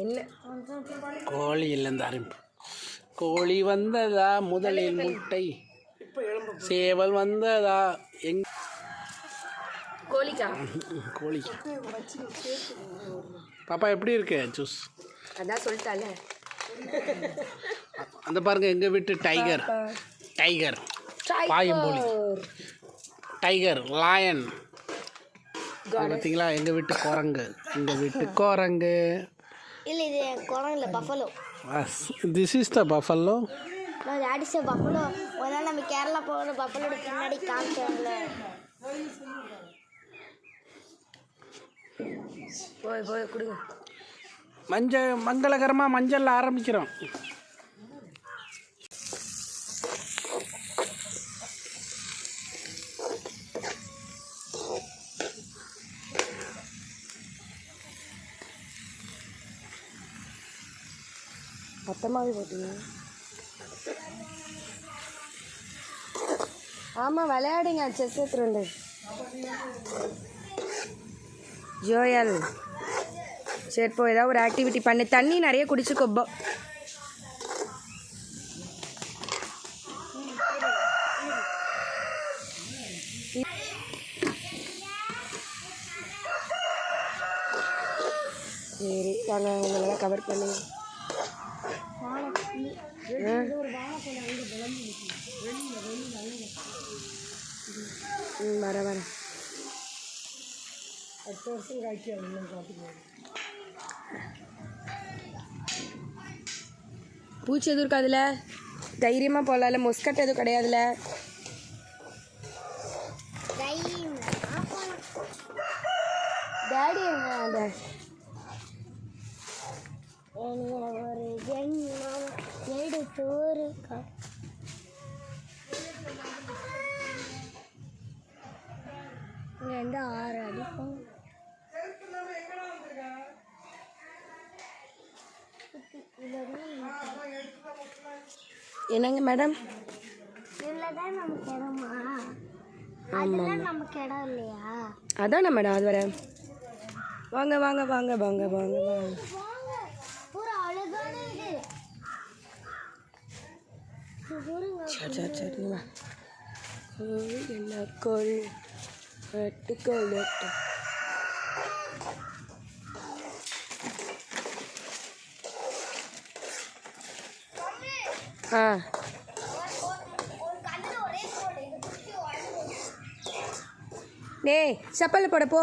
என்ன கோழி இல்லைன்னு ஆரம்பிப்பு. கோழி வந்ததா முதலில் முட்டை, சேவல் வந்ததா கோழிக்கா கோழிக்கா. பாப்பா எப்படி இருக்கு ஜூஸ்? அதான் சொல்லிட்டால. அந்த பாருங்க எங்க வீட்டு டைகர், டைகர் பாயம்போலி, டைகர் லாயன். பார்த்தீங்களா எங்க வீட்டு குரங்கு, எங்க வீட்டு குரங்கு. இல்லை இது குரங்கு இல்லை, buffalo. This is the buffalo. that is a buffalo. ஒரு நாள் நம்ம கேரளா போகிற பஃபலோட பின்னாடி காமிச்சாங்கல்ல. போய் போய் கொடுங்க. மங்களகரமாக மஞ்சள் ஆரம்பிக்கிறோம். மொத்தமாகவே போட்டீங்க. ஆமாம் விளையாடுங்க. செஸ் எடுத்துருண்டு. ஜோயல் சரி போ, ஏதாவது ஒரு ஆக்டிவிட்டி பண்ணு. தண்ணி நிறைய குடிச்சுக்கோ. சரி வாங்க, உங்களெல்லாம் கவர் பண்ணி வரேன். அடுத்த வருஷம் காய்ச்சி பூச்சி எதுவும் இருக்காதுல, தைரியமாக போகலாம்ல. மொஸ்கட் எதுவும் கிடையாதுல. டேடி எங்க? ஒரு ஏடு சோறு ரெண்டு 6 அடிப்போம். என்னங்க மேடம்? இதில் தான் நமக்கு இடமா? அதெல்லாம் நமக்கு இடம் இல்லையா? அதானே மேடம். அது வரேன். வாங்க வாங்க வாங்க வாங்க வாங்க வாங்க. ஒரு அழகான இது. சரி சரி சரிங்களா. என்ன கோழி கோழி. ஆ டேய் செப்பல் போட போ.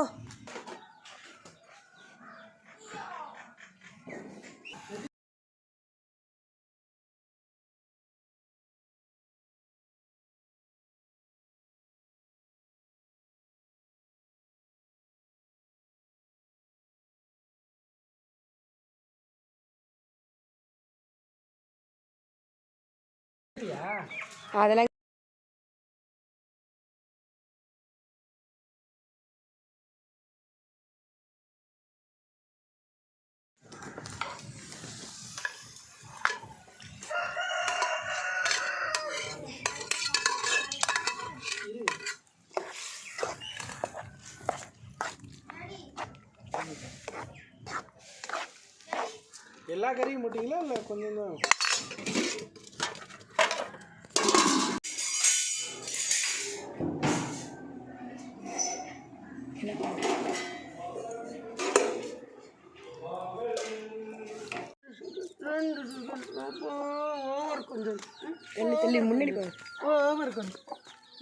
அதெல்லாம் எல்லா கறியும் போட்டிங்களா இல்லை கொஞ்சம் தான்? கொஞ்சம் என்ன தள்ளி முன்னாடி போ. ஓவர் கொஞ்சம்.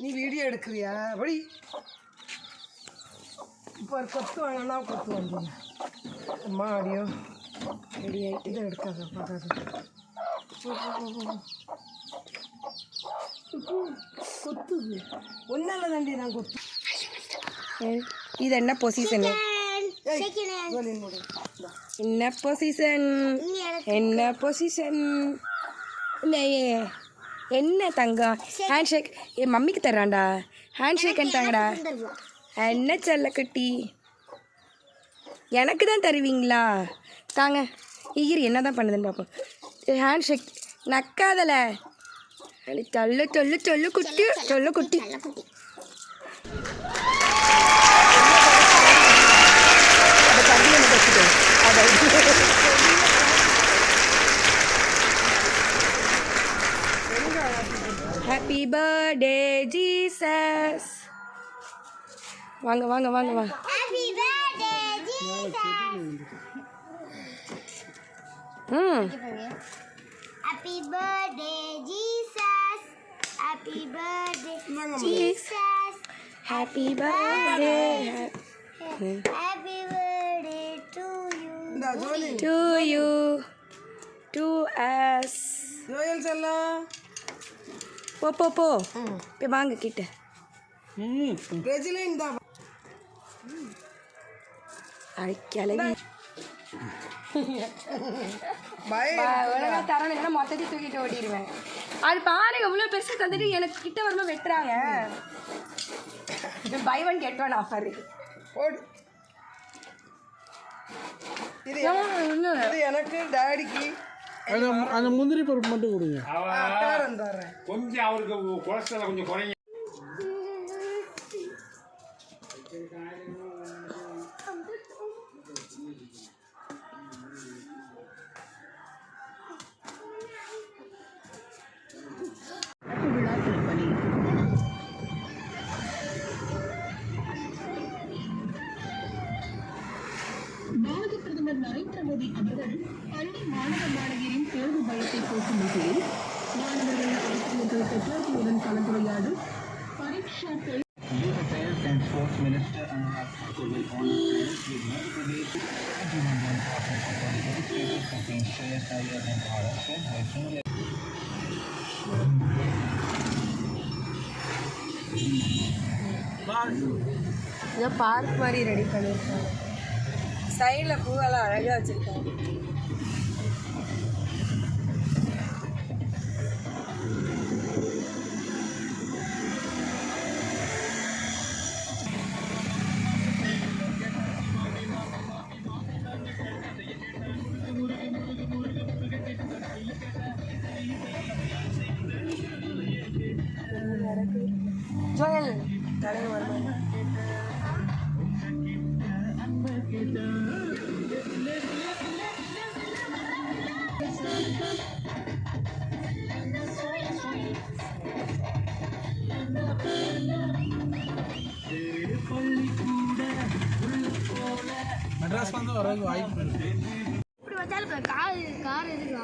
நீ வீடியோ எடுக்கிறியா? வழி இப்போ ஒரு கொத்து வாங்கினா கொத்து வாங்கிங்க. அம்மா ஆடியோ ரெடி ஆகிட்டு இதை எடுக்காத பார்க்காது. கொத்துது ஒன்றால் தாண்டி நான் கொத்து. இது என்ன பொசிஷனு? என்ன பொசிஷன்? என்ன பொசிஷன்? என்ன தங்கம்? ஹேண்ட் ஷேக் என் மம்மிக்கு தர்றான்டா. Hand shake தாங்கடா. என்ன செல்லக்குட்டி, எனக்கு தான் தருவீங்களா? தாங்க ஈர் என்ன தான் பண்ணுதுன்னு பார்ப்போம். ஹேண்ட் ஷேக் நக்காதல. சொல்லு சொல்லு சொல்லு குட்டி, சொல்லு குட்டி. அதை ஹாப்பி பர்த்டே ஜீசஸ். வாங்க வாங்க வாங்க வாங்க. Happy birthday Jesus. Happy birthday Jesus. Happy birthday Jesus. Happy birthday happy birthday to you. இந்த jolly to you to us. Joel செல்லம் போ போ போ போய் வாங்க கிட்ட. ரெஜிலே இந்த கிளவி ஒழுங்கா தரணும், இல்லைன்னா மொத்தத்தையும் தூக்கிட்டு ஓடிடுவேன். அது பாருங்க இவ்வளோ பெருசு தந்துட்டு எனக்கு கிட்ட வரும்போது வெட்டுறாங்க. Buy one get one offer. ஓடு. இது எனக்கு டாடிக்கு அந்த முந்திரி பருப்பு மட்டும் கொடுங்க. தரேன். கொஞ்சம் அவருக்கு கொலஸ்ட்ரால் கொஞ்சம் குறைங்க. பாரத பிரதமர் நரேந்திர மோடி அவர்கள் பள்ளி மாணவ மாணவியரின் தேர்வு பயத்தை போக்கும் வகையில் மாணவர்கள் ஆசிரியர்கள் பெற்றோர்களுடன் கலந்துரையாடும் பரீட்சா Youth Affairs and Sports Minister Anurag Thakur will honor parents with Madhya Pradesh 21 partners for the registrators between Shreyas Iyer and Maharashtra by similar. ஏதோ பார்க் மாதிரி ரெடி பண்ணியிருக்காங்க. சைடில் பூவெல்லாம் அழகாக வச்சுருக்காங்க. ஜோயல் தலைவர் வருவாங்க. மெட்ராஸ் வந்து வரதுக்கு வாய்ப்பு இருக்கு. இப்படி வச்சாலும் கார் எதுக்கு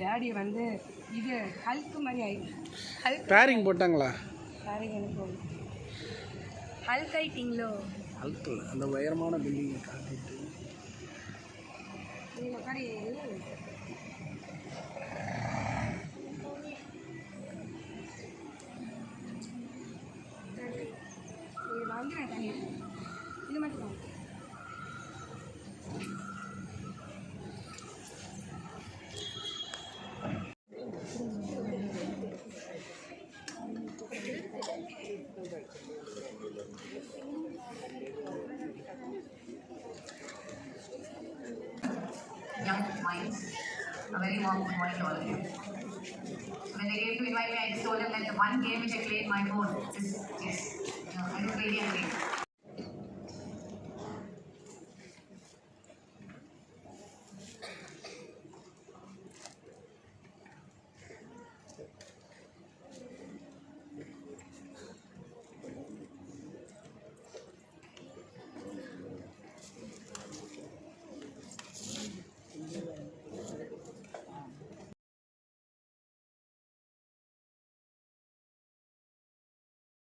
டாடி வந்து இது ஹல்க் மாதிரி ஆயிடுச்சு. ஹல்க் பேரிங் போட்டாங்களா? பாருங்க எனக்கு ஹல்க் ஆயிட்டிங்களோ? அழுத்தல அந்த உயரமான பில்டிங்கை காட்டிட்டு இந்த மாதிரி இது வாங்குறேன் தண்ணி. இது மட்டும் வாங்க. Young minds, a very warm good morning to all of you. So when they came to invite me, I just told them that the one game which I play in my phone is chess. I don't really agree.